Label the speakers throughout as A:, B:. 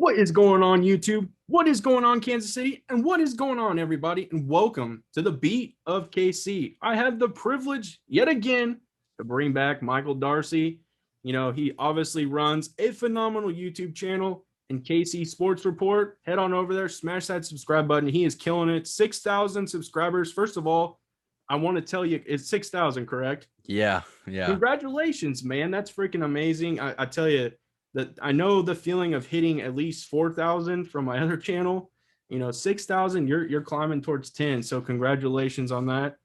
A: What is going on, YouTube? What is going on, Kansas City? And what is going on, everybody? And welcome to the Beat of KC. I have the privilege yet again to bring back Michael Darcy. He obviously runs a phenomenal YouTube channel in KC Sports Report. Head on over there, smash that subscribe button. He is killing it. 6,000 subscribers. First of all, I want to tell you, it's 6,000, correct?
B: Yeah.
A: Congratulations, man. That's freaking amazing. I tell you, that I know the feeling of hitting at least 4,000 from my other channel. 6,000, you're climbing towards 10. So congratulations on that.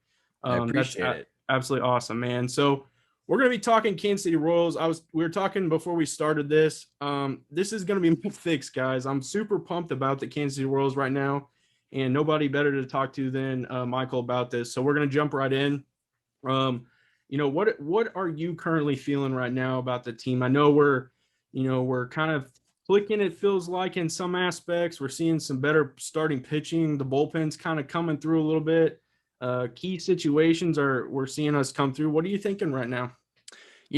B: I
A: That's
B: appreciate it.
A: absolutely awesome, man. So we're going to be talking Kansas City Royals. We were talking before we started this. This is going to be my fix, guys. I'm super pumped about the Kansas City Royals right now, and nobody better to talk to than Michael about this. So we're going to jump right in. What are you currently feeling right now about the team? I know we're kind of clicking, it feels like, in some aspects. We're seeing some better starting pitching. The bullpen's kind of coming through a little bit. Key situations we're seeing us come through. What are you thinking right now?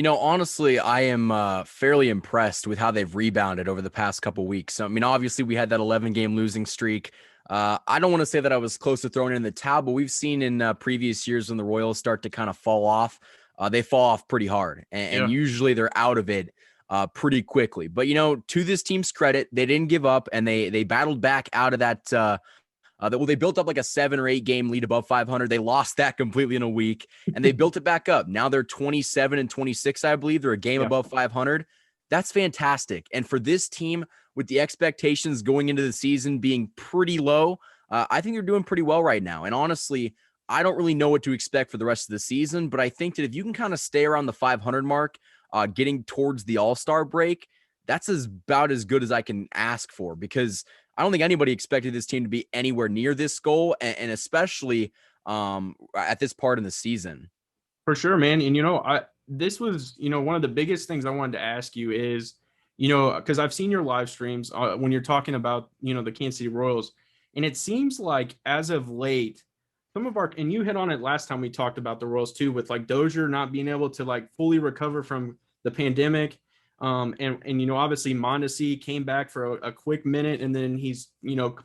B: Honestly, I am fairly impressed with how they've rebounded over the past couple weeks. I mean, obviously, we had that 11-game losing streak. I don't want to say that I was close to throwing in the towel, but we've seen in previous years when the Royals start to kind of fall off, they fall off pretty hard, and
A: Yeah.
B: usually they're out of it pretty quickly. But to this team's credit, they didn't give up, and they battled back out of that. They built up like a 7 or 8 game lead above 500. They lost that completely in a week, and they built it back up. Now they're 27 and 26, I believe. They're a game
A: Yeah.
B: above 500. That's fantastic. And for this team, with the expectations going into the season being pretty low, I think they're doing pretty well right now. And honestly, I don't really know what to expect for the rest of the season, but I think that if you can kind of stay around the 500 mark, getting towards the All-Star break, that's about as good as I can ask for, because I don't think anybody expected this team to be anywhere near this goal, and especially at this part in the season.
A: For sure, man. And this was one of the biggest things I wanted to ask you is, because I've seen your live streams when you're talking about the Kansas City Royals, and it seems like as of late, some of our, and you hit on it last time we talked about the Royals too, with like Dozier not being able to like fully recover from the pandemic. And obviously Mondesi came back for a quick minute, and then he's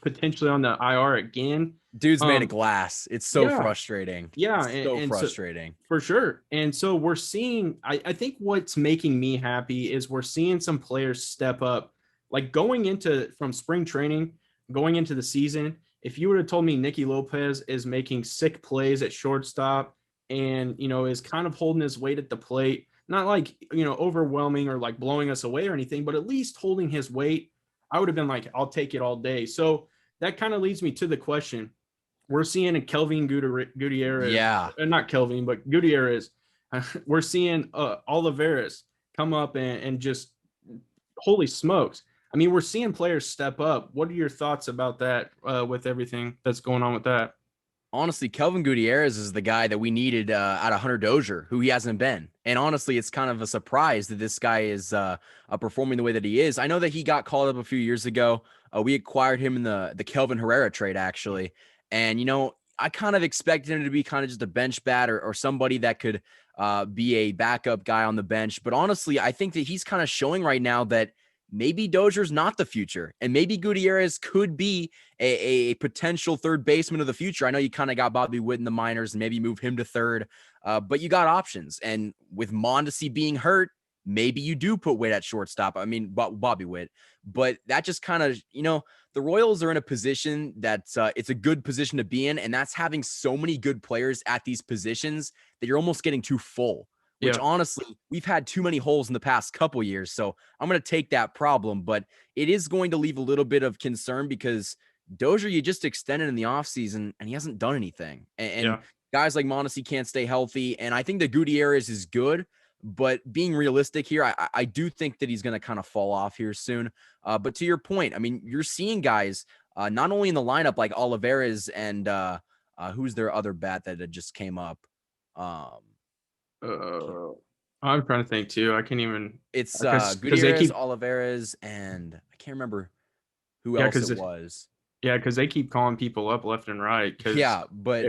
A: potentially on the IR again.
B: Dude's made of glass. It's so
A: Yeah,
B: frustrating.
A: yeah,
B: It's so
A: and so
B: frustrating.
A: for sure. And so we're seeing, I think what's making me happy is we're seeing some players step up, like going into from spring training, going into the season. If you would have told me Nicky Lopez is making sick plays at shortstop and, is kind of holding his weight at the plate, not like, overwhelming or like blowing us away or anything, but at least holding his weight, I would have been like, I'll take it all day. So that kind of leads me to the question. We're seeing a Kelvin Gutierrez,
B: Yeah.
A: not Kelvin, but Gutierrez. We're seeing Olivares come up and just, holy smokes. I mean, we're seeing players step up. What are your thoughts about that with everything that's going on with that?
B: Honestly, Kelvin Gutierrez is the guy that we needed out of Hunter Dozier, who he hasn't been. And honestly, it's kind of a surprise that this guy is performing the way that he is. I know that he got called up a few years ago. We acquired him in the Kelvin Herrera trade, actually. And, I kind of expected him to be kind of just a bench bat or somebody that could be a backup guy on the bench. But honestly, I think that he's kind of showing right now that maybe Dozier's not the future, and maybe Gutierrez could be a potential third baseman of the future. I know you kind of got Bobby Witt in the minors and maybe move him to third, but you got options. And with Mondesi being hurt, maybe you do put Witt at shortstop. I mean, Bobby Witt, but that just kind of, the Royals are in a position that's it's a good position to be in, and that's having so many good players at these positions that you're almost getting too full. Which
A: Yeah.
B: honestly, we've had too many holes in the past couple years. So I'm going to take that problem, but it is going to leave a little bit of concern because Dozier, you just extended in the offseason and he hasn't done anything. And
A: Yeah.
B: guys like Mondesi can't stay healthy. And I think that Gutierrez is good, but being realistic here, I do think that he's going to kind of fall off here soon. But to your point, I mean, you're seeing guys not only in the lineup like Olivares and who's their other bat that just came up?
A: Uh, I'm trying to think too. I can't even,
B: It's
A: because they
B: Gutierrez,
A: keep,
B: Olivares, and I can't remember who
A: yeah,
B: else
A: because
B: it was.
A: yeah, because they keep calling people up left and right. Because
B: Yeah, but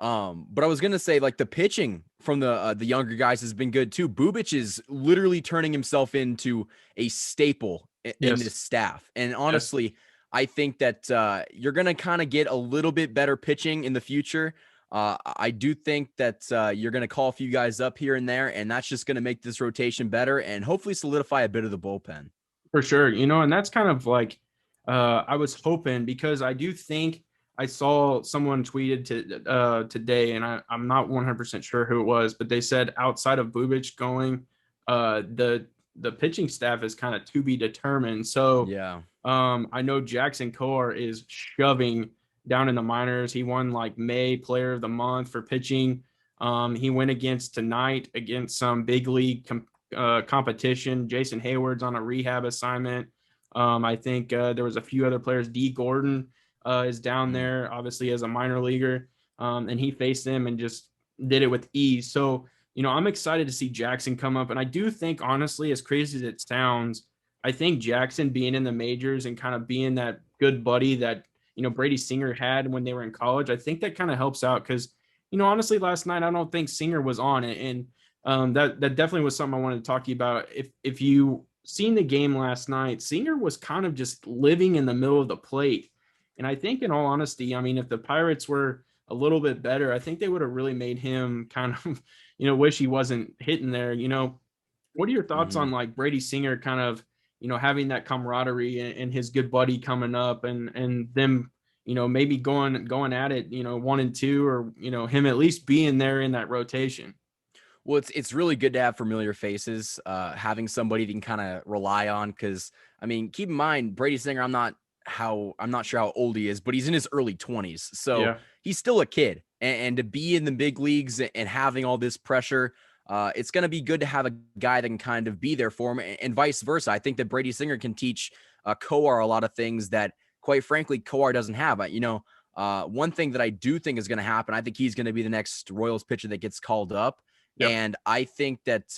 B: I was gonna say like the pitching from the younger guys has been good too. Bubic is literally turning himself into a staple in
A: Yes.
B: this staff. And
A: Yes.
B: honestly, I think that you're going to kind of get a little bit better pitching in the future. I do think that you're going to call a few guys up here and there, and that's just going to make this rotation better and hopefully solidify a bit of the bullpen.
A: For sure. And that's kind of like I was hoping because I do think I saw someone tweeted today, and I'm not 100% sure who it was, but they said outside of Bubich going, the pitching staff is kind of to be determined. So
B: Yeah.
A: I know Jackson Kowar is shoving down in the minors. He won like May Player of the Month for pitching. He went tonight against some big league competition. Jason Hayward's on a rehab assignment. I think there was a few other players. D. Gordon is down there, obviously as a minor leaguer, and he faced them and just did it with ease. So I'm excited to see Jackson come up, and I do think, honestly, as crazy as it sounds, I think Jackson being in the majors and kind of being that good buddy that Brady Singer had when they were in college, I think that kind of helps out because honestly, last night I don't think Singer was on it, and that definitely was something I wanted to talk to you about. If you seen the game last night, Singer was kind of just living in the middle of the plate, and I think, in all honesty, I mean, if the Pirates were a little bit better, I think they would have really made him kind of wish he wasn't hitting there. What are your thoughts
B: Mm-hmm.
A: on like Brady Singer kind of having that camaraderie and his good buddy coming up and them maybe going at it 1 and 2, or him at least being there in that rotation?
B: Well, it's really good to have familiar faces, having somebody that you can kind of rely on. Because I mean, keep in mind, Brady Singer. I'm not sure how old he is, but he's in his early 20s, so
A: Yeah.
B: he's still a kid. And to be in the big leagues and having all this pressure, it's going to be good to have a guy that can kind of be there for him, and vice versa. I think that Brady Singer can teach Kowar a lot of things that, quite frankly, Kowar doesn't have. One thing that I do think is going to happen, I think he's going to be the next Royals pitcher that gets called up.
A: Yep.
B: And I think that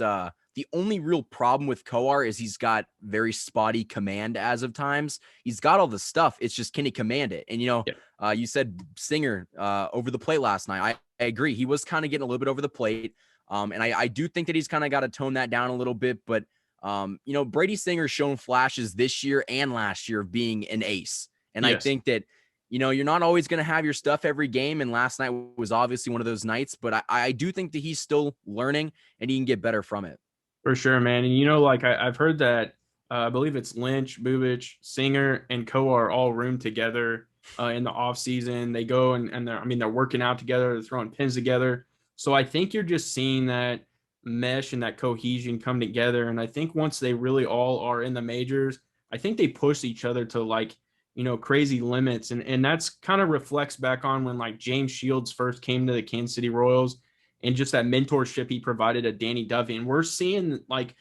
B: the only real problem with Kowar is he's got very spotty command as of times. He's got all the stuff. It's just, can he command it? And,
A: Yep.
B: You said Singer over the plate last night. I agree. He was kind of getting a little bit over the plate. And I do think that he's kind of got to tone that down a little bit. But, Brady Singer's shown flashes this year and last year of being an ace. And I
A: Yes.
B: think that, you're not always going to have your stuff every game. And last night was obviously one of those nights, but I do think that he's still learning and he can get better from it.
A: For sure, man. And like I've heard that I believe it's Lynch, Bubich, Singer, and Kowar all room together in the off season. They go and they're working out together, they're throwing pins together. So I think you're just seeing that mesh and that cohesion come together. And I think once they really all are in the majors, I think they push each other to like crazy limits. And that's kind of reflects back on when like James Shields first came to the Kansas City Royals and just that mentorship he provided to Danny Duffy. And we're seeing like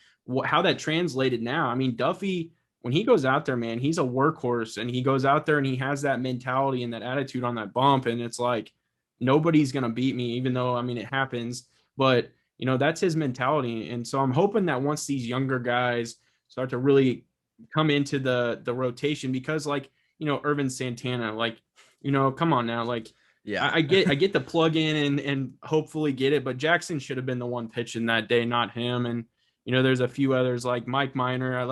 A: how that translated now. I mean, Duffy, when he goes out there, man, he's a workhorse, and he goes out there and he has that mentality and that attitude on that bump. And it's like, nobody's going to beat me, even though, I mean, it happens, but that's his mentality. And so I'm hoping that once these younger guys start to really come into the rotation, because like, Irvin Santana, like, come on now, like,
B: Yeah.
A: I get the plug in and hopefully get it, but Jackson should have been the one pitching that day, not him. And there's a few others like Mike Minor.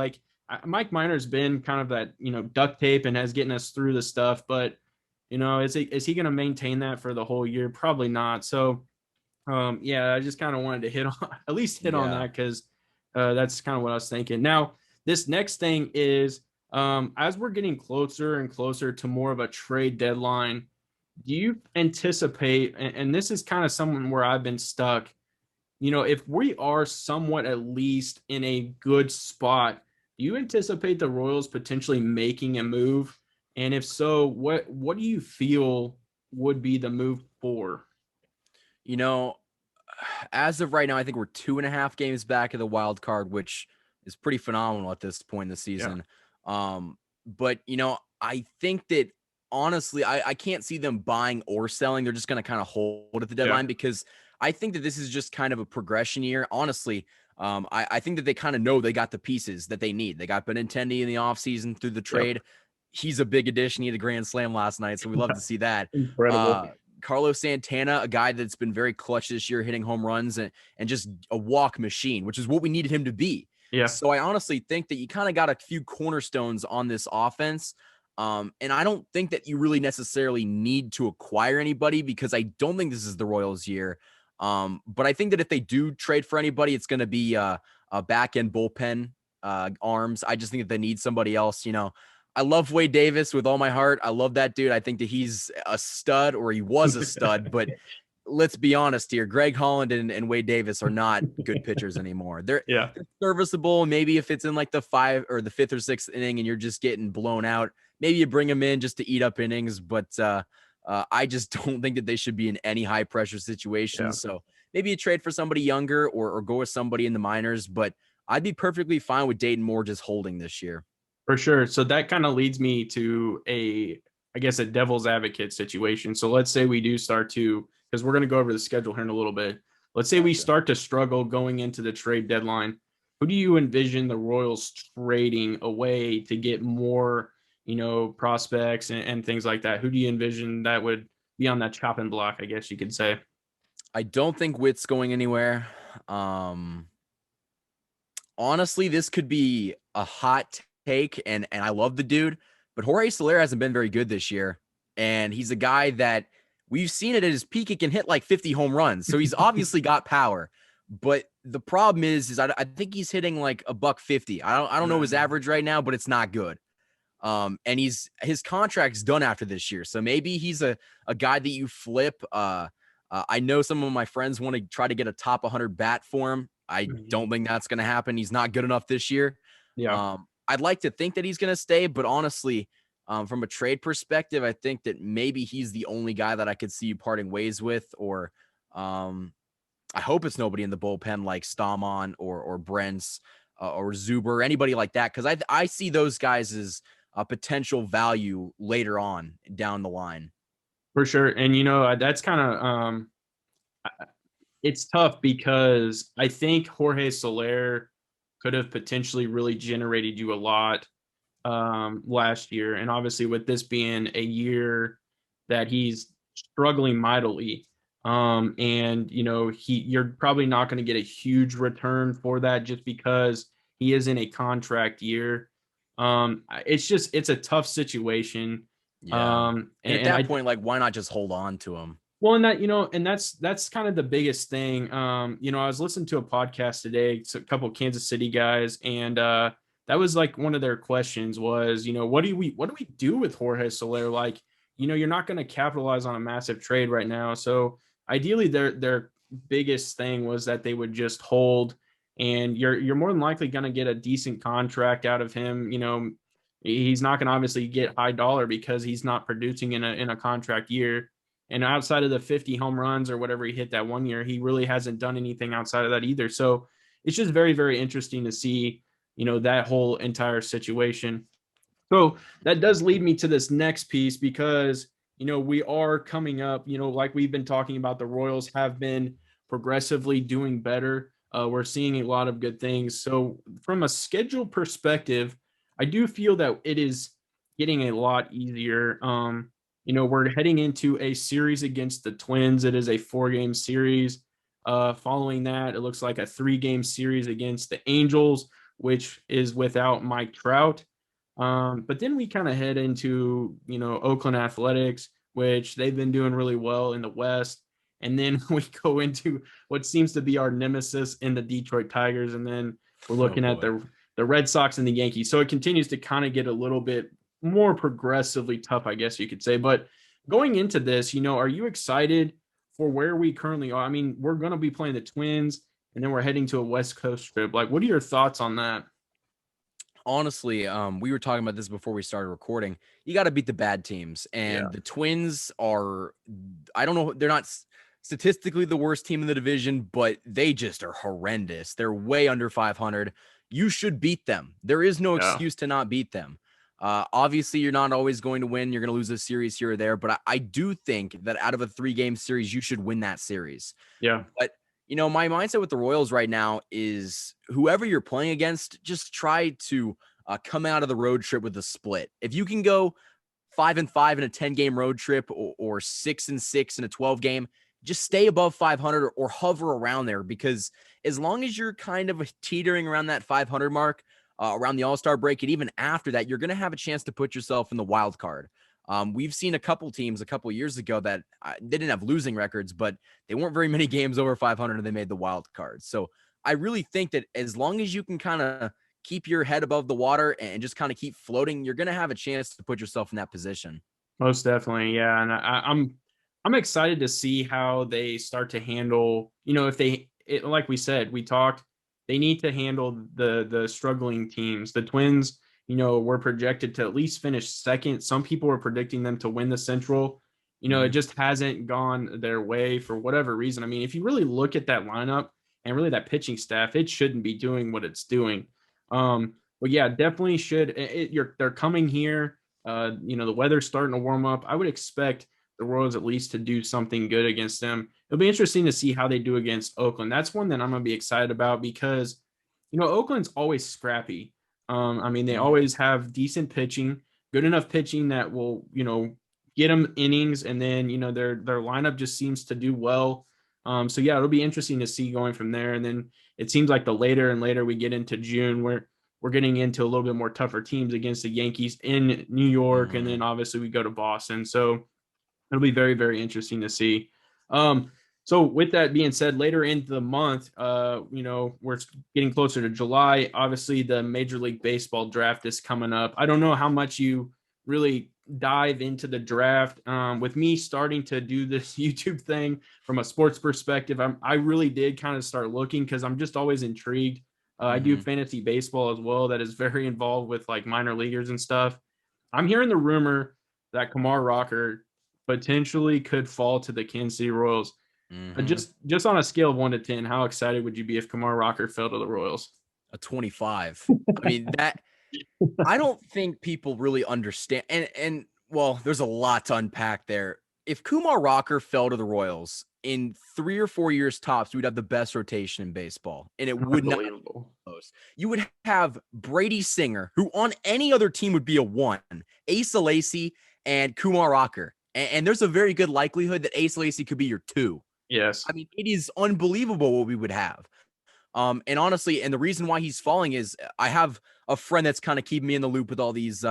A: Mike Minor's been kind of that duct tape and has getting us through the stuff, but is he going to maintain that for the whole year? Probably not. So yeah, I just kind of wanted to hit on at least hit on
B: Yeah.
A: that because that's kind of what I was thinking. Now this next thing is as we're getting closer and closer to more of a trade deadline, do you anticipate, and this is kind of something where I've been stuck, if we are somewhat at least in a good spot, do you anticipate the Royals potentially making a move? And if so, what do you feel would be the move for?
B: You know, as of right now, I think we're 2.5 games back of the wild card, which is pretty phenomenal at this point in the
A: Yeah.
B: season. But I think that honestly, I can't see them buying or selling. They're just going to kind of hold at the
A: Yeah.
B: deadline because I think that this is just kind of a progression year. Honestly, I think that they kind of know they got the pieces that they need. They got Benintendi in the offseason through the
A: Yep.
B: trade. He's a big addition. He had a grand slam last night, so we love to see that.
A: Incredible.
B: Carlos Santana, a guy that's been very clutch this year, hitting home runs and just a walk machine, which is what we needed him to be.
A: Yeah.
B: So I honestly think that you kind of got a few cornerstones on this offense. And I don't think that you really necessarily need to acquire anybody because I don't think this is the Royals' year. But I think that if they do trade for anybody, it's going to be a back end bullpen arms. I just think that they need somebody else. I love Wade Davis with all my heart. I love that dude. I think that he's a stud, or he was a stud, but let's be honest here. Greg Holland and Wade Davis are not good pitchers anymore.
A: Yeah,
B: They're serviceable. Maybe if it's in like the 5th or the 5th or 6th inning and you're just getting blown out, maybe you bring them in just to eat up innings. But I just don't think that they should be in any high pressure
A: yeah.
B: situations. So maybe you trade for somebody younger or go with somebody in the minors. But I'd be perfectly fine with Dayton Moore just holding this year.
A: For sure. So that kind of leads me to I guess, a devil's advocate situation. So let's say we do start to, because we're going to go over the schedule here in a little bit. Let's say we start to struggle going into the trade deadline. Who do you envision the Royals trading away to get more, prospects and things like that? Who do you envision that would be on that chopping block, I guess you could say?
B: I don't think Witt's going anywhere. Honestly, this could be a hot take, and I love the dude, but Jorge Soler hasn't been very good this year, and he's a guy that we've seen it at his peak. He can hit like 50 home runs, so he's obviously got power. But the problem is I think he's hitting like a $150. I don't know his average right now, but it's not good. And his contract's done after this year, so maybe he's a guy that you flip. I know some of my friends want to try to get a top 100 bat for him. I don't think that's going to happen. He's not good enough this year.
A: Yeah.
B: I'd like to think that he's going to stay, but honestly, from a trade perspective, I think that maybe he's the only guy that I could see you parting ways with, or I hope it's nobody in the bullpen like Stamon or Brents or Zuber, anybody like that, because I see those guys as a potential value later on down the line.
A: For sure. And, that's kind of, it's tough because I think Jorge Soler could have potentially really generated you a lot last year. And obviously, with this being a year that he's struggling mightily, and you're probably not going to get a huge return for that just because he is in a contract year. It's a tough situation.
B: Yeah. And at
A: And
B: that
A: I
B: point, like, why not just hold on to him?
A: Well, and that's kind of the biggest thing. I was listening to a podcast today, it's a couple of Kansas City guys, and that was like one of their questions was, what do we do with Jorge Soler? Like, you're not going to capitalize on a massive trade right now. So ideally their biggest thing was that they would just hold, and you're more than likely going to get a decent contract out of him. He's not going to obviously get high dollar because he's not producing in a contract year. And outside of the 50 home runs or whatever he hit that one year, he really hasn't done anything outside of that either. So it's just very, very interesting to see, that whole entire situation. So that does lead me to this next piece because, we are coming up, like we've been talking about, the Royals have been progressively doing better. We're seeing a lot of good things. So from a schedule perspective, I do feel that it is getting a lot easier. We're heading into a series against the Twins. It is a 4-game series. Following that, it looks like a 3-game series against the Angels, which is without Mike Trout. But then we kind of head into, Oakland Athletics, which they've been doing really well in the West. And then we go into what seems to be our nemesis in the Detroit Tigers. And then we're looking at the Red Sox and the Yankees. So it continues to kind of get a little bit more progressively tough, I guess you could say. But going into this, are you excited for where we currently are? I mean, we're going to be playing the Twins, and then we're heading to a West Coast trip. Like, what are your thoughts on that?
B: Honestly, we were talking about this before we started recording. You got to beat the bad teams, and the Twins are, I don't know, they're not statistically the worst team in the division, but they just are horrendous. They're way under 500. You should beat them. There is no excuse to not beat them. Obviously, you're not always going to win. You're going to lose a series here or there, but I do think that out of a 3-game series, you should win that series.
A: Yeah.
B: But my mindset with the Royals right now is whoever you're playing against, just try to come out of the road trip with a split. If you can go 5-5 in a 10-game road trip or 6-6 in a 12-game, just stay above 500 or hover around there, because as long as you're kind of teetering around that 500 mark, around the All-Star break, and even after that, you're going to have a chance to put yourself in the wild card. We've seen a couple teams a couple years ago that they didn't have losing records, but they weren't very many games over 500 and they made the wild card. So I really think that as long as you can kind of keep your head above the water and just kind of keep floating, you're going to have a chance to put yourself in that position.
A: Most definitely, yeah. And I'm excited to see how they start to handle. If like we said, we talked, they need to handle the struggling teams. The Twins, were projected to at least finish second. Some people were predicting them to win the Central. It just hasn't gone their way for whatever reason. I mean, if you really look at that lineup and really that pitching staff, it shouldn't be doing what it's doing. But yeah, definitely should. They're coming here. The weather's starting to warm up. I would expect the Royals at least to do something good against them. It'll be interesting to see how they do against Oakland. That's one that I'm going to be excited about because, Oakland's always scrappy. I mean, they always have decent pitching, good enough pitching that will, get them innings, and then, their lineup just seems to do well. So yeah, it'll be interesting to see going from there. And then it seems like the later and later we get into June, where we're getting into a little bit more tougher teams against the Yankees in New York, and then obviously we go to Boston. So it'll be very, very interesting to see. So with that being said, later into the month, we're getting closer to July. Obviously, the Major League Baseball draft is coming up. I don't know how much you really dive into the draft. With me starting to do this YouTube thing from a sports perspective, I really did kind of start looking because I'm just always intrigued. I do fantasy baseball as well that is very involved with like minor leaguers and stuff. I'm hearing the rumor that Kumar Rocker potentially could fall to the Kansas City Royals. Just on a scale of 1 to 10, how excited would you be if Kumar Rocker fell to the Royals?
B: A 25. I mean, that I don't think people really understand. And well, there's a lot to unpack there. If Kumar Rocker fell to the Royals in 3 or 4 years tops, we'd have the best rotation in baseball, and it would not be close. You would have Brady Singer, who on any other team would be a 1, Asa Lacy, and Kumar Rocker. And there's a very good likelihood that Asa Lacy could be your 2.
A: Yes.
B: I mean, it is unbelievable what we would have. And honestly, and the reason why he's falling is I have a friend that's kind of keeping me in the loop with all these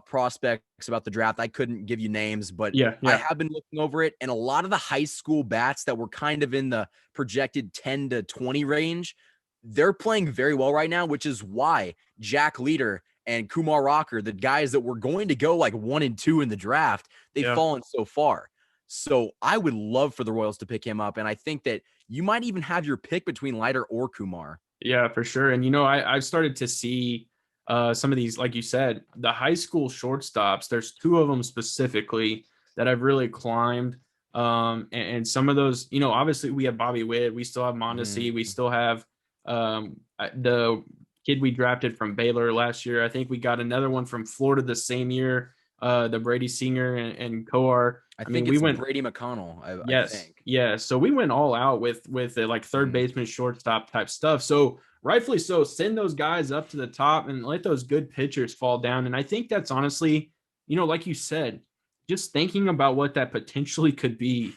B: prospects about the draft. I couldn't give you names, but I have been looking over it, and a lot of the high school bats that were kind of in the projected 10 to 20 range, they're playing very well right now, which is why Jack Leader and Kumar Rocker, the guys that were going to go like 1 and 2 in the draft, they've fallen so far. So I would love for the Royals to pick him up, and I think that you might even have your pick between Leiter or Kumar.
A: Yeah, for sure. And, I've started to see some of these, like you said, the high school shortstops. There's 2 of them specifically that I've really climbed. And some of those, obviously we have Bobby Witt. We still have Mondesi. We still have the kid we drafted from Baylor last year. I think we got another one from Florida the same year, the Brady Singer and Coar.
B: I mean, we went Brady McConnell. I think.
A: Yeah. So we went all out with like third baseman, shortstop type stuff. So rightfully so, send those guys up to the top and let those good pitchers fall down. And I think that's honestly, like you said, just thinking about what that potentially could be.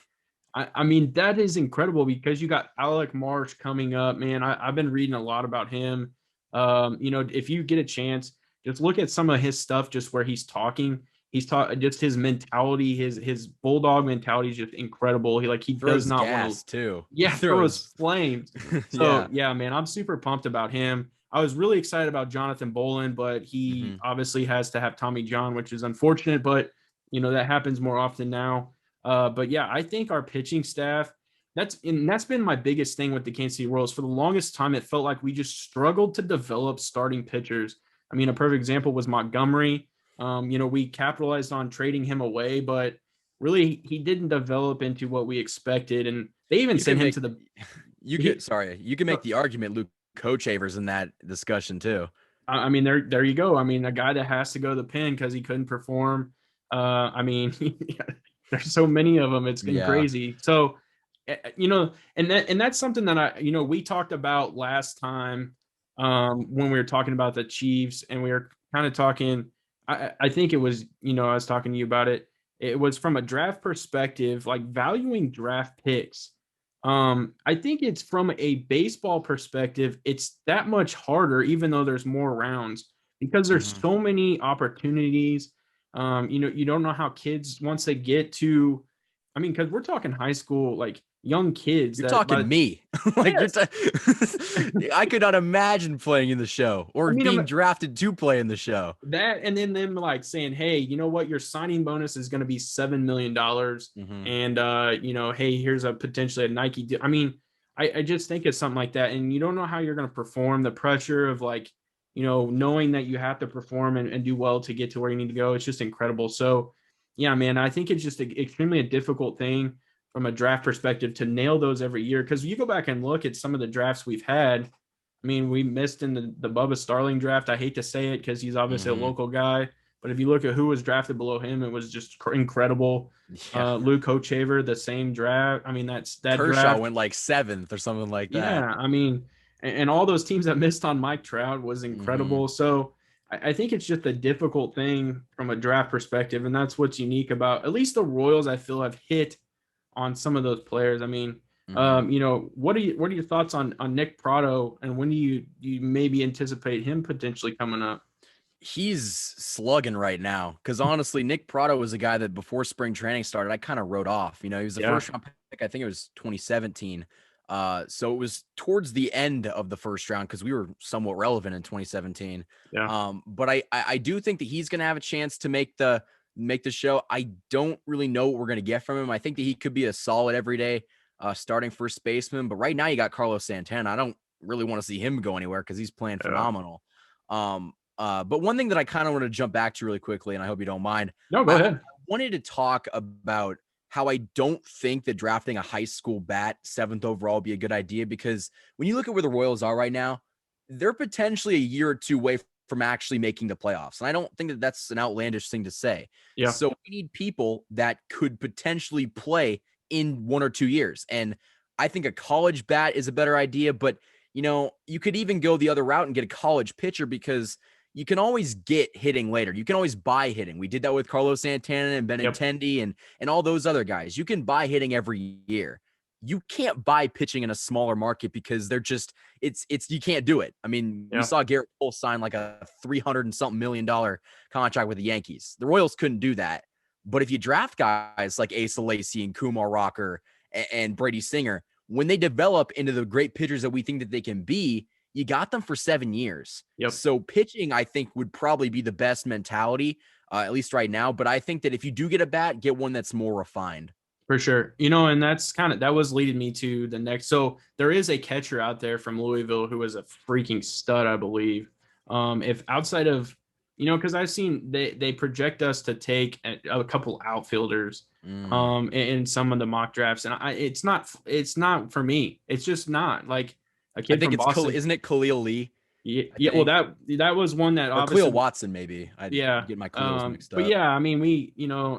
A: I mean, that is incredible because you got Alec Marsh coming up, man. I've been reading a lot about him. If you get a chance, just look at some of his stuff, just where he's talking. He's taught just his mentality, his bulldog mentality is just incredible. He does not want to
B: too.
A: Yeah, throws flames. So yeah, man, I'm super pumped about him. I was really excited about Jonathan Bolin, but he obviously has to have Tommy John, which is unfortunate, but that happens more often now. But yeah, I think our pitching staff, that's been my biggest thing with the Kansas City Royals. For the longest time, it felt like we just struggled to develop starting pitchers. I mean, a perfect example was Montgomery. We capitalized on trading him away, but really he didn't develop into what we expected. And they even sent him to the.
B: You can make the argument Luke Kochaver's in that discussion too.
A: I mean, there you go. I mean, a guy that has to go to the pen because he couldn't perform. I mean, there's so many of them. It's been crazy. So, and that's something that we talked about last time when we were talking about the Chiefs, and we were kind of talking. I think it was, I was talking to you about it. it was from a draft perspective, like valuing draft picks. I think it's from a baseball perspective, it's that much harder, even though there's more rounds, because there's
B: Mhm.
A: so many opportunities. You don't know how kids once they get to, I mean, because we're talking high school, like young kids
B: You're
A: that,
B: talking
A: but
B: me. Like
A: yes,
B: I could not imagine playing in the show
A: I
B: or
A: mean,
B: being drafted to play in the show.
A: that and then them like saying, hey, you know what, your signing bonus is going to be $7 million,
B: Mhm.
A: and hey, here's a potentially a Nike deal. I mean, I just think it's something like that, and you don't know how you're going to perform. The pressure of like, knowing that you have to perform and do well to get to where you need to go, it's just incredible. So yeah, man, I think it's just extremely a difficult thing from a draft perspective to nail those every year, because you go back and look at some of the drafts we've had. I mean, we missed in the Bubba Starling draft. I hate to say it because he's obviously a
B: Mhm.
A: local guy, but if you look at who was drafted below him, it was just incredible.
B: Yeah.
A: Luke Hochevar, the same draft. I mean, that's that
B: Kershaw
A: draft.
B: went like 7th or something like that.
A: Yeah, I mean, and all those teams that missed on Mike Trout was
B: Mhm.
A: incredible. So I think it's just a difficult thing from a draft perspective, and that's what's unique about at least the Royals. I feel have hit on some of those players. I mean,
B: Mhm.
A: what are your thoughts on Nick Prado, and when do you maybe anticipate him potentially coming up?
B: He's slugging right now because honestly, Nick Prado was a guy that before spring training started, I kind of wrote off. You know, he was the
A: Yeah,
B: first round pick. I think it was 2017. So it was towards the end of the first round because we were somewhat relevant in 2017.
A: yeah,
B: But I do think that he's going to have a chance to make the show. I don't really know what we're going to get from him. I think that he could be a solid everyday starting first baseman. But right now, you got Carlos Santana. I don't really want to see him go anywhere because he's playing
A: yeah.
B: phenomenal. But one thing that I kind of want to jump back to really quickly, and I hope you don't mind,
A: No, go
B: I
A: ahead.
B: wanted to talk about how I don't think that drafting a high school bat 7th overall would be a good idea because when you look at where the Royals are right now, they're potentially a year or two away from actually making the playoffs. And I don't think that that's an outlandish thing to say.
A: Yeah,
B: So we need people that could potentially play in 1 or 2 years. And I think a college bat is a better idea, but you could even go the other route and get a college pitcher because you can always get hitting later. You can always buy hitting. We did that with Carlos Santana and
A: yep,
B: Benintendi and all those other guys. You can buy hitting every year. You can't buy pitching in a smaller market because they're just it's you can't do it. I mean, we
A: yeah,
B: saw Garrett Cole sign like a 300 and something $1 million contract with the Yankees. The Royals couldn't do that. But if you draft guys like Asa Lacy and Kumar Rocker and Brady Singer, when they develop into the great pitchers that we think that they can be, you got them for 7 years.
A: yep.
B: So pitching, I think, would probably be the best mentality, at least right now. But I think that if you do get a bat, get one that's more refined.
A: For sure. And that's that was leading me to the next. So there is a catcher out there from Louisville who is a freaking stud, I believe. If outside of, because I've seen they project us to take a couple outfielders
B: Mm.
A: in some of the mock drafts, and it's not for me. It's just not like a
B: I
A: kid
B: think
A: from
B: it's
A: Boston.
B: isn't it Khalil Lee?
A: Yeah,
B: I
A: yeah. Well,
B: think
A: that was one that
B: or Khalil
A: obviously.
B: Watson maybe. I
A: Yeah.
B: get my Khalils mixed
A: But
B: up.
A: yeah, I mean,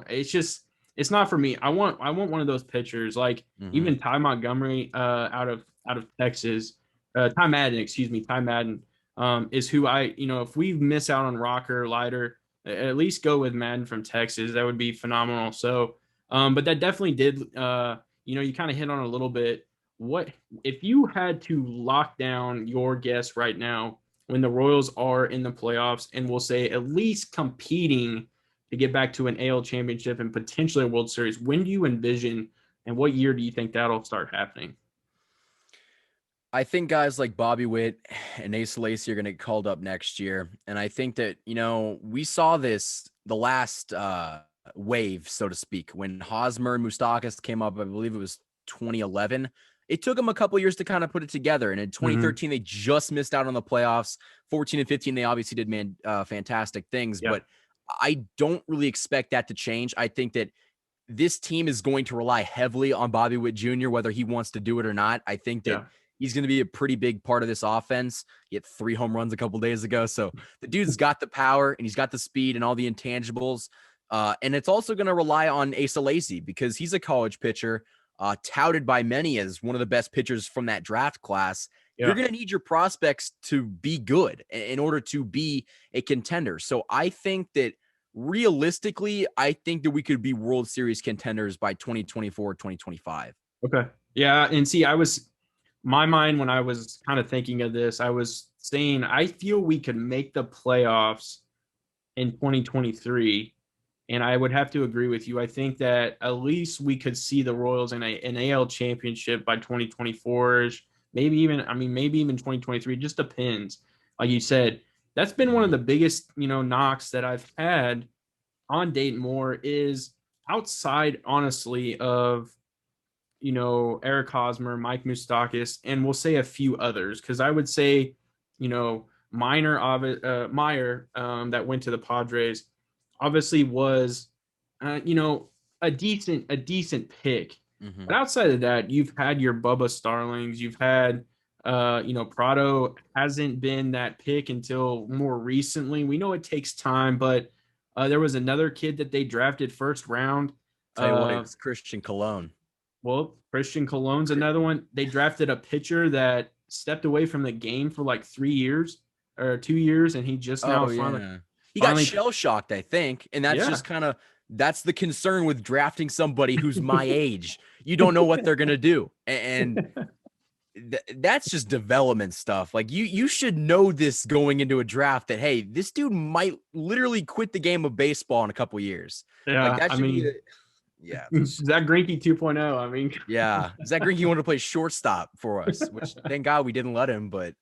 A: it's just it's not for me. I want one of those pitchers like
B: Hmm.
A: even Ty Montgomery out of Texas. Ty Madden, excuse me, Ty Madden is who if we miss out on Rocker, Leiter, at least go with Madden from Texas. That would be phenomenal. So but that definitely did you kind of hit on a little bit. What if you had to lock down your guess right now when the Royals are in the playoffs and we'll say at least competing to get back to an AL championship and potentially a World Series? When do you envision and what year do you think that'll start happening?
B: I think guys like Bobby Witt and Ace Lacy are going to get called up next year. And I think that, we saw this the last wave, so to speak, when Hosmer and Mustakas came up, I believe it was 2011. It took them a couple years to kind of put it together. And in
A: Mm-hmm.
B: 2013, they just missed out on the playoffs. 14 and 15, they obviously did fantastic things.
A: Yeah.
B: But I don't really expect that to change. I think that this team is going to rely heavily on Bobby Witt Jr., whether he wants to do it or not. I think that
A: Yeah.
B: he's going to be a pretty big part of this offense. He hit 3 home runs a couple days ago. So the dude's got the power and he's got the speed and all the intangibles. And it's also going to rely on Asa Lacy because he's a college pitcher, touted by many as one of the best pitchers from that draft class. You're
A: Yeah.
B: going to need your prospects to be good in order to be a contender. So I think that realistically, I think that we could be World Series contenders by 2024, 2025.
A: Okay. Yeah, and see, my mind when I was kind of thinking of this, I was saying I feel we could make the playoffs in 2023. And I would have to agree with you. I think that at least we could see the Royals in an AL championship by 2024, maybe even, I mean, maybe even 2023. It just depends. Like you said, that's been one of the biggest, knocks that I've had on Dayton Moore is outside, honestly, of Eric Hosmer, Mike Moustakas, and we'll say a few others because I would say, Meyer, that went to the Padres, obviously was, a decent pick.
B: Mm-hmm.
A: But outside of that, you've had your Bubba Starlings, you've had, Prado hasn't been that pick until more recently. We know it takes time, but there was another kid that they drafted first round.
B: Tell you what, it was Christian Cologne.
A: Well, Christian Cologne's another one. They drafted a pitcher that stepped away from the game for like 3 years or 2 years, and he just now
B: He got shell shocked, I think, and that's just kind of that's the concern with drafting somebody who's my age. You don't know what they're gonna do, and that's just development stuff. Like you should know this going into a draft that hey, this dude might literally quit the game of baseball in a couple years.
A: Yeah,
B: like that should be. Yeah.
A: Zach Greinke 2.0. I mean,
B: yeah. Zach Greinke wanted to play shortstop for us, which thank God we didn't let him. But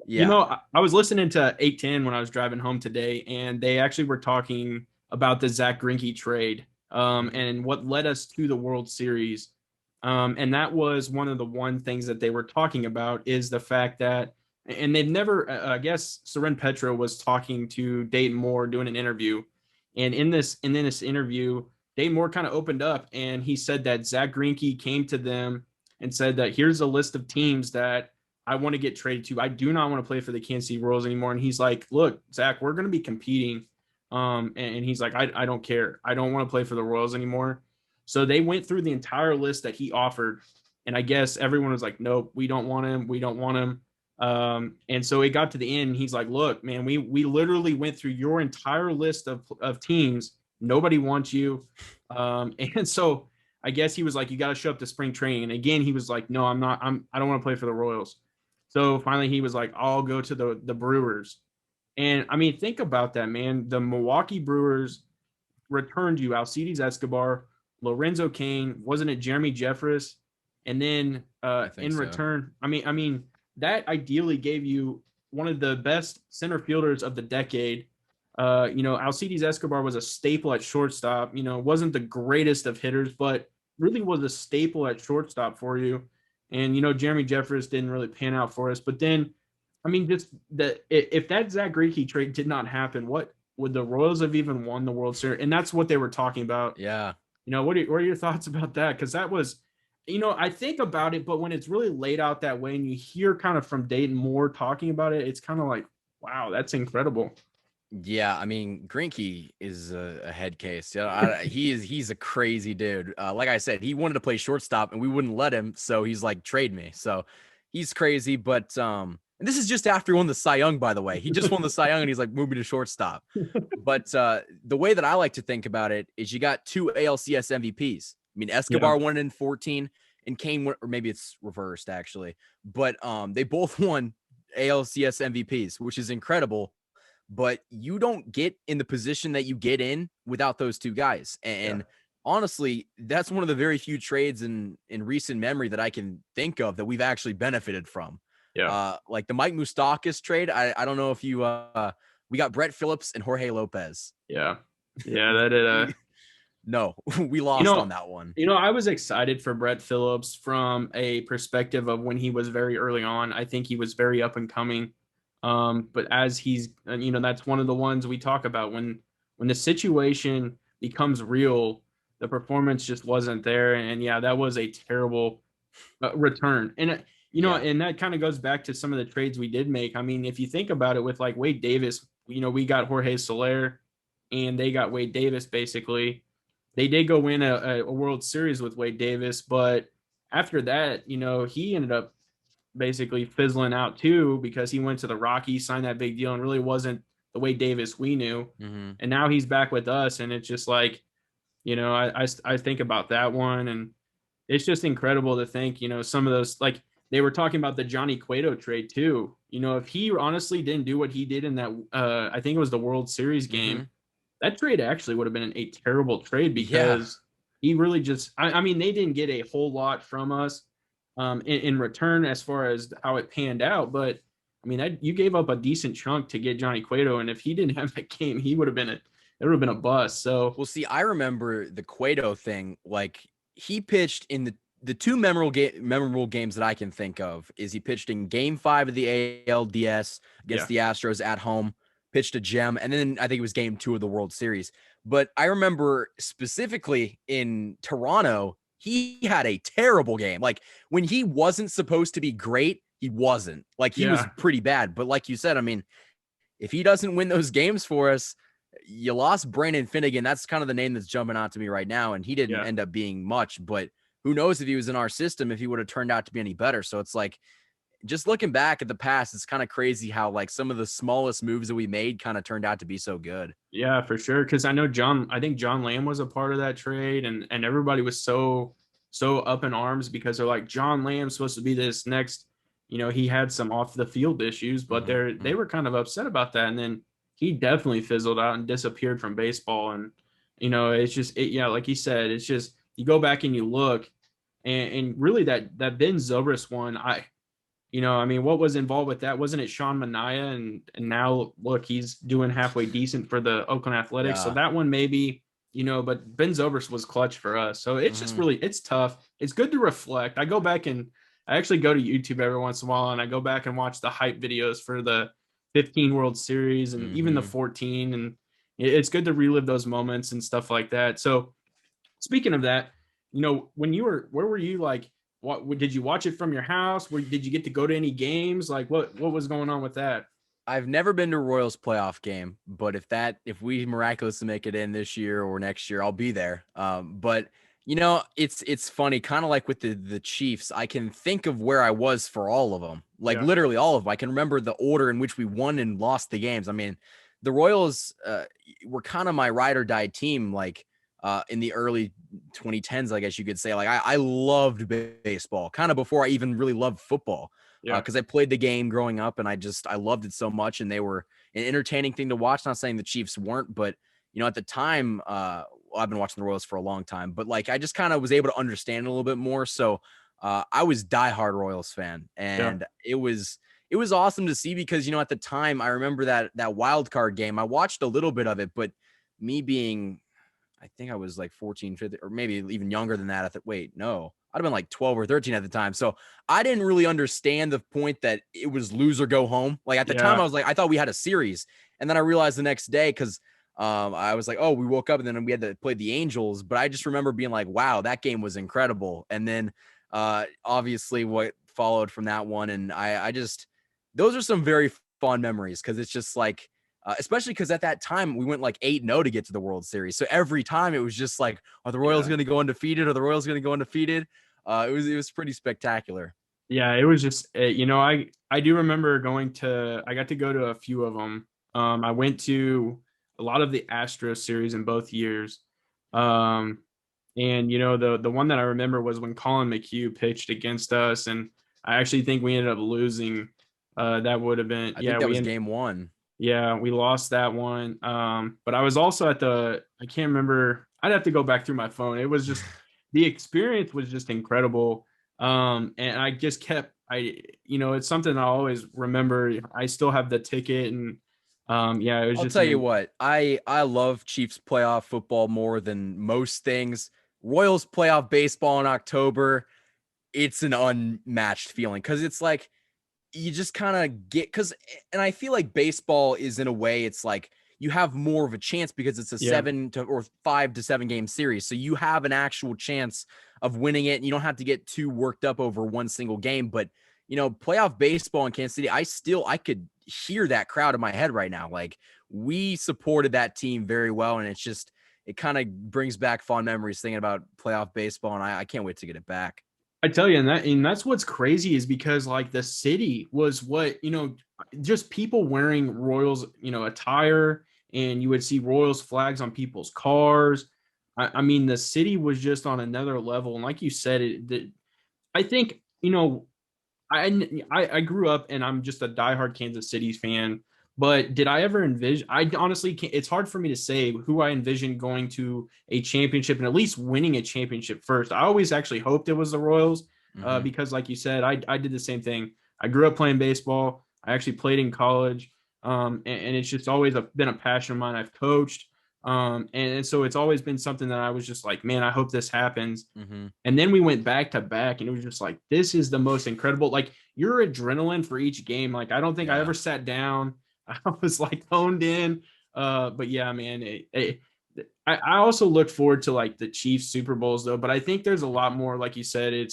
B: yeah.
A: I was listening to 810 when I was driving home today, and they actually were talking about the Zach Greinke trade and what led us to the World Series. And that was one things that they were talking about is the fact that, and they've never, I guess, Soren Petro was talking to Dayton Moore doing an interview. And in this interview, Dayton Moore kind of opened up and he said that Zach Greinke came to them and said that here's a list of teams that I want to get traded to. I do not want to play for the Kansas City Royals anymore. And he's like, look, Zach, we're going to be competing. And he's like, I don't care. I don't want to play for the Royals anymore. So they went through the entire list that he offered. And I guess everyone was like, nope, we don't want him. We don't want him. And so it got to the end. He's like, look, man, we literally went through your entire list of teams. Nobody wants you. And so I guess he was like, you got to show up to spring training. And again, he was like, no, I don't want to play for the Royals. So finally he was like, I'll go to the Brewers. And I mean, think about that, man. The Milwaukee Brewers returned you Alcides Escobar, Lorenzo Cain, wasn't it Jeremy Jeffress? And then in return, I mean, that ideally gave you one of the best center fielders of the decade. Alcides Escobar was a staple at shortstop, wasn't the greatest of hitters, but really was a staple at shortstop for you. And, Jeremy Jeffress didn't really pan out for us. But then, I mean, just if that Zach Greinke trade did not happen, what would the Royals have even won the World Series? And that's what they were talking about.
B: Yeah.
A: What are your thoughts about that? Because that was, I think about it, but when it's really laid out that way and you hear kind of from Dayton Moore talking about it, it's kind of like, wow, that's incredible.
B: Yeah, I mean, Greinke is a head case. Yeah, he's a crazy dude. Like I said, he wanted to play shortstop and we wouldn't let him, so he's like, trade me. So he's crazy, but and this is just after he won the Cy Young, by the way. He just won the Cy Young and he's like, move me to shortstop. But the way that I like to think about it is you got two ALCS MVPs. I mean, Escobar won it in 14 and Cain won, or maybe it's reversed actually, but they both won ALCS MVPs, which is incredible. But you don't get in the position that you get in without those two guys. And honestly, that's one of the very few trades in recent memory that I can think of that we've actually benefited from.
A: Yeah.
B: Like the Mike Moustakas trade. I don't know if you we got Brett Phillips and Jorge Lopez.
A: Yeah. Yeah, that did
B: no, we lost on that one.
A: I was excited for Brett Phillips from a perspective of when he was very early on. I think he was very up and coming. But as he's, that's one of the ones we talk about when the situation becomes real, the performance just wasn't there. And yeah, that was a terrible return. And, and that kind of goes back to some of the trades we did make. I mean, if you think about it with like Wade Davis, we got Jorge Soler and they got Wade Davis. Basically they did go win a World Series with Wade Davis, but after that, he ended up basically fizzling out too because he went to the Rockies, signed that big deal, and really wasn't the Wade Davis we knew.
B: Mm-hmm.
A: And now he's back with us, and it's just like, I think about that one, and it's just incredible to think, some of those, like they were talking about the Johnny Cueto trade too. If he honestly didn't do what he did in that, I think it was the World Series
B: Mm-hmm.
A: game, that trade actually would have been a terrible trade
B: Yeah.
A: because he really just, I mean, they didn't get a whole lot from us in return as far as how it panned out. But I mean, you gave up a decent chunk to get Johnny Cueto. And if he didn't have that game, it would have been a bust. So
B: Well, see, I remember the Cueto thing. Like he pitched in the two memorable games that I can think of is he pitched in Game 5 of the ALDS
A: yeah,
B: against the Astros at home, pitched a gem, and then I think it was Game 2 of the World Series. But I remember specifically in Toronto, he had a terrible game. Like when he wasn't supposed to be great, he wasn't. Like he was
A: yeah,
B: pretty bad. But like you said, I mean, if he doesn't win those games for us, you lost Brandon Finnegan. That's kind of the name that's jumping out to me right now. And he didn't
A: yeah.
B: end up being much, but who knows if he was in our system, if he would have turned out to be any better. So it's like, just looking back at the past, it's kind of crazy how like some of the smallest moves that we made kind of turned out to be so good.
A: Yeah, for sure. Because I think John Lamb was a part of that trade, and everybody was so up in arms because they're like, John Lamb's supposed to be this next. He had some off the field issues, but they
B: Mm-hmm.
A: were kind of upset about that, and then he definitely fizzled out and disappeared from baseball. And it's just yeah, like you said, it's just you go back and you look, and really that Ben Zobrist one, I mean, what was involved with that? Wasn't it Sean Manaea? And now look, he's doing halfway decent for the Oakland Athletics. So
B: Yeah.
A: that one maybe, but Ben Zobrist was clutch for us. So it's just
B: Mm-hmm.
A: really, it's tough. It's good to reflect. I go back and I actually go to YouTube every once in a while and I go back and watch the hype videos for the 15 World Series and even the
B: Mm-hmm.
A: 14. And it's good to relive those moments and stuff like that. So speaking of that, where were you, like, what did you watch it from your house? Did you get to go to any games? Like what was going on with that?
B: I've never been to a Royals playoff game, but if we miraculously make it in this year or next year, I'll be there. But it's funny, kind of like with the Chiefs. I can think of where I was for all of them, like
A: Yeah,
B: literally all of them. I can remember the order in which we won and lost the games. I mean, the Royals were kind of my ride or die team, like in the early 2010s, I guess you could say. Like I loved baseball, kind of before I even really loved football
A: yeah,
B: because I played the game growing up and I loved it so much and they were an entertaining thing to watch. Not saying the Chiefs weren't, but at the time, I've been watching the Royals for a long time, but like I just kind of was able to understand it a little bit more. So I was diehard Royals fan,
A: yeah,
B: and it was awesome to see because at the time I remember that wild card game. I watched a little bit of it, but me being I think I was like 14, 15, or maybe even younger than that. Wait, no, I'd have been like 12 or 13 at the time. So I didn't really understand the point that it was lose or go home. Like at the time,
A: yeah,
B: I was like, I thought we had a series. And then I realized the next day, because I was like, oh, we woke up and then we had to play the Angels. But I just remember being like, wow, that game was incredible. And then obviously what followed from that one. And I just, those are some very fond memories because it's just like, especially because at that time we went like 8-0 to get to the World Series. So every time it was just like, are the Royals
A: yeah.
B: going to go undefeated? Are the Royals going to go undefeated? It was pretty spectacular.
A: Yeah, it was just I do remember I got to go to a few of them. I went to a lot of the Astros series in both years. Um, and the one that I remember was when Colin McHugh pitched against us, and I actually think we ended up losing. That would have been
B: I think
A: yeah,
B: that was game one.
A: we lost that one. But I was also I can't remember. I'd have to go back through my phone. It was just the experience was just incredible. And I just kept it's something I always remember. I still have the ticket, and yeah, it was
B: I'll
A: just
B: tell you what, I love Chiefs playoff football more than most things. Royals playoff baseball in October, it's an unmatched feeling because it's like you just kind of get and I feel like baseball is in a way it's like you have more of a chance because it's a
A: yeah,
B: 5 to 7 game series. So you have an actual chance of winning it and you don't have to get too worked up over one single game. But playoff baseball in Kansas City, I could hear that crowd in my head right now. Like we supported that team very well. And it kind of brings back fond memories thinking about playoff baseball. And I can't wait to get it back.
A: I tell you, and that's what's crazy is because like the city was what just people wearing Royals, attire, and you would see Royals flags on people's cars. I mean, the city was just on another level. And like you said, I think, I grew up and I'm just a diehard Kansas City fan. But did I ever envision? I honestly can't. It's hard for me to say who I envisioned going to a championship and at least winning a championship first. I always actually hoped it was the Royals,
B: Mhm.
A: because, like you said, I did the same thing. I grew up playing baseball. I actually played in college, and it's just always been a passion of mine. I've coached, and so it's always been something that I was just like, man, I hope this happens.
B: Mhm.
A: And then we went back to back, and it was just like, this is the most incredible. Like, your adrenaline for each game. Like, I don't think I
B: Yeah.
A: ever sat down. I was like honed in. But yeah, man, I also look forward to like the Chiefs Super Bowls though. But I think there's a lot more, like you said,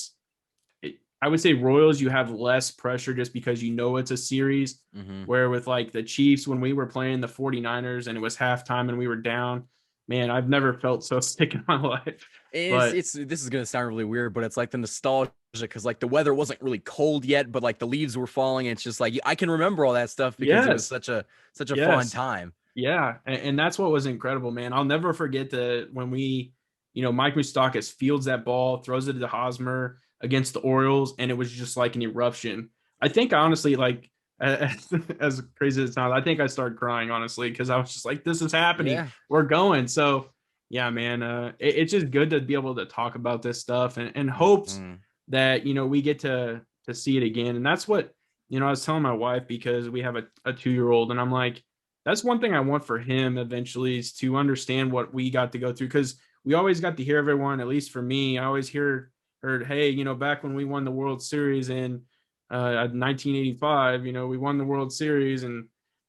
A: I would say Royals, you have less pressure just because it's a series.
B: Mhm.
A: Where with like the Chiefs, when we were playing the 49ers and it was halftime and we were down, man, I've never felt so sick in my life. But
B: It's this is gonna sound really weird, but it's like the nostalgia because like the weather wasn't really cold yet, but like the leaves were falling. And it's just like I can remember all that stuff because it was
A: yes,
B: such a fun
A: yes.
B: time.
A: Yeah, and that's what was incredible, man. I'll never forget when Mike Moustakas fields that ball, throws it to Hosmer against the Orioles, and it was just like an eruption. I think honestly, like as crazy as it sounds, I think I started crying honestly because I was just like, "This is happening.
B: Yeah.
A: We're going." So yeah, man, it's just good to be able to talk about this stuff and hopes
B: Mhm.
A: that we get to see it again. And that's what I was telling my wife because we have a 2-year old, and I'm like, that's one thing I want for him eventually is to understand what we got to go through because we always got to hear everyone, at least for me, I always heard, hey, back when we won the World Series in 1985, we won the World Series, and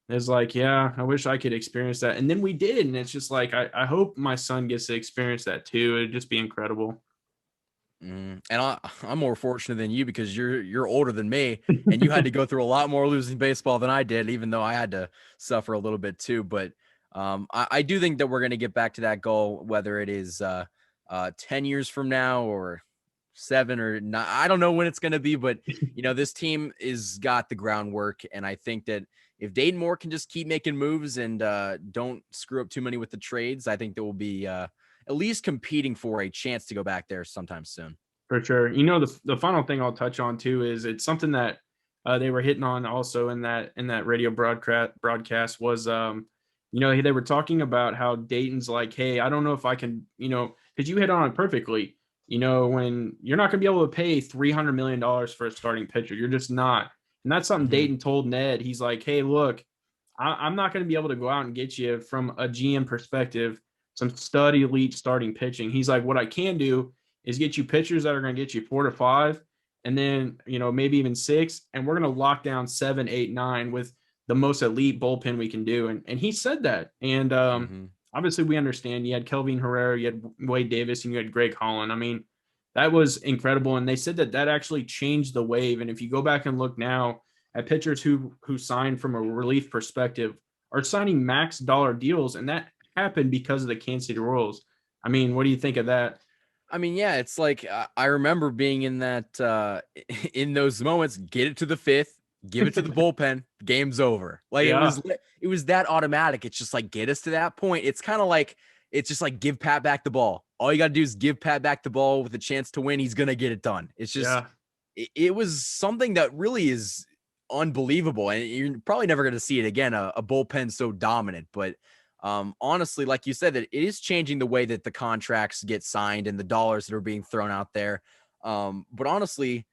A: it's like, yeah, I wish I could experience that. And then we did, and it's just like I hope my son gets to experience that too. It'd just be incredible.
B: And I'm more fortunate than you because you're older than me, and you had to go through a lot more losing baseball than I did, even though I had to suffer a little bit too. But I do think that we're going to get back to that goal, whether it is 10 years from now or 7 or 9. I don't know when it's going to be, but this team is got the groundwork, and I think that if Dayton Moore can just keep making moves and don't screw up too many with the trades, I think there will be at least competing for a chance to go back there sometime soon.
A: For sure. The final thing I'll touch on too is it's something that they were hitting on also in that radio broadcast was they were talking about how Dayton's like, hey, I don't know if I can, because you hit on it perfectly. When you're not going to be able to pay $300 million for a starting pitcher, you're just not. And that's something
B: Mm-hmm.
A: Dayton told Ned. He's like, hey, look, I'm not going to be able to go out and get you from a GM perspective some stud elite starting pitching. He's like, what I can do is get you pitchers that are going to get you 4 to 5, and then maybe even 6, and we're going to lock down 7, 8, 9 with the most elite bullpen we can do. And he said that, and
B: Mm-hmm.
A: obviously we understand. You had Kelvin Herrera, you had Wade Davis, and you had Greg Holland. I mean, that was incredible, and they said that actually changed the wave. And if you go back and look now at pitchers who signed from a relief perspective are signing max dollar deals, and that happened because of the Kansas City Royals. I mean, what do you think of that?
B: I mean, yeah, it's like I remember being in that in those moments. Get it to the 5th, give it to the bullpen, game's over. Like
A: Yeah.
B: it was that automatic. It's just like get us to that point. It's kind of like it's just like give Pat back the ball. All you got to do is give Pat back the ball with a chance to win. He's gonna get it done. It's just
A: Yeah.
B: it was something that really is unbelievable, and you're probably never gonna see it again. A bullpen so dominant, but honestly, like you said, that it is changing the way that the contracts get signed and the dollars that are being thrown out there. But honestly,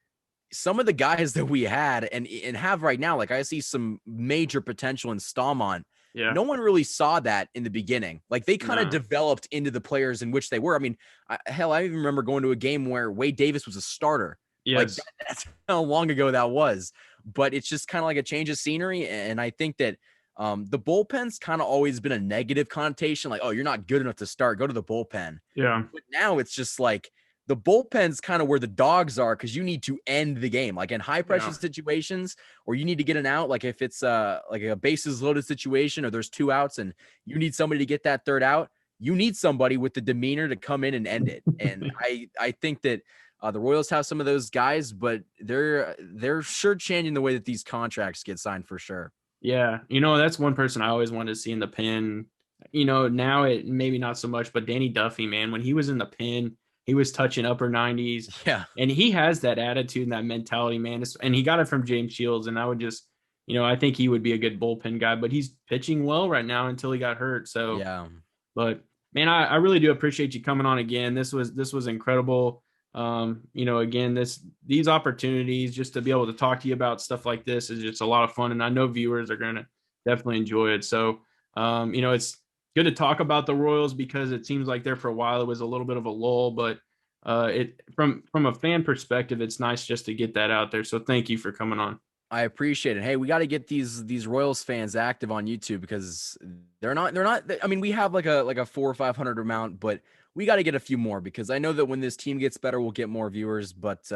B: some of the guys that we had and have right now, like I see some major potential in Stallmont.
A: Yeah.
B: No one really saw that in the beginning. Like they kind of
A: No.
B: developed into the players in which they were. I mean, I even remember going to a game where Wade Davis was a starter. Like
A: Yes.
B: that's how long ago that was. But it's just kind of like a change of scenery. And I think that the bullpen's kind of always been a negative connotation, like, oh, you're not good enough to start, go to the bullpen.
A: Yeah.
B: But now it's just like the bullpen's kind of where the dogs are because you need to end the game, like in high pressure
A: Yeah.
B: situations, or you need to get an out, like if it's like a bases loaded situation or there's 2 outs and you need somebody to get that third out, you need somebody with the demeanor to come in and end it. And I think that The Royals have some of those guys, but they're sure changing the way that these contracts get signed for sure.
A: Yeah, that's one person I always wanted to see in the pen. Now it maybe not so much, but Danny Duffy, man, when he was in the pen, he was touching upper 90s,
B: Yeah.
A: and he has that attitude and that mentality, man. And he got it from James Shields, and I would just, I think he would be a good bullpen guy, but he's pitching well right now until he got hurt. So,
B: Yeah.
A: but man, I really do appreciate you coming on again. This was incredible. Again, these opportunities just to be able to talk to you about stuff like this is just a lot of fun, and I know viewers are going to definitely enjoy it. So, it's good to talk about the Royals because it seems like there for a while it was a little bit of a lull, but it from a fan perspective, it's nice just to get that out there. So, thank you for coming on.
B: I appreciate it. Hey, we got to get these Royals fans active on YouTube because they're not. I mean, we have like a 400 or 500 amount, but we got to get a few more because I know that when this team gets better, we'll get more viewers. But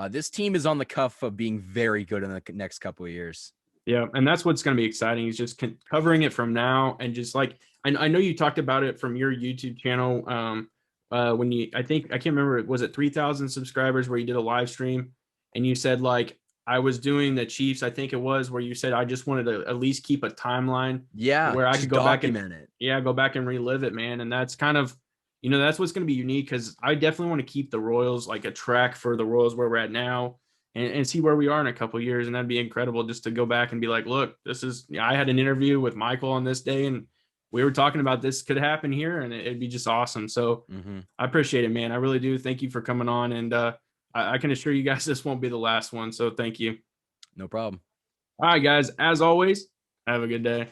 B: this team is on the cuff of being very good in the next couple of years.
A: Yeah, and that's what's going to be exciting is just covering it from now and just like I know you talked about it from your YouTube channel. When I can't remember, was it 3,000 subscribers where you did a live stream and you said like I was doing the Chiefs, I think it was, where you said I just wanted to at least keep a timeline
B: Yeah,
A: where I could go back and
B: it.
A: Yeah, go back and relive it, man. And that's kind of, that's what's going to be unique because I definitely want to keep the Royals like a track for the Royals where we're at now and see where we are in a couple of years. And that'd be incredible just to go back and be like, look, I had an interview with Michael on this day and we were talking about this could happen here and it'd be just awesome. So I appreciate it, man. I really do. Thank you for coming on. And I can assure you guys this won't be the last one. So thank you.
B: No problem.
A: All right, guys. As always, have a good day.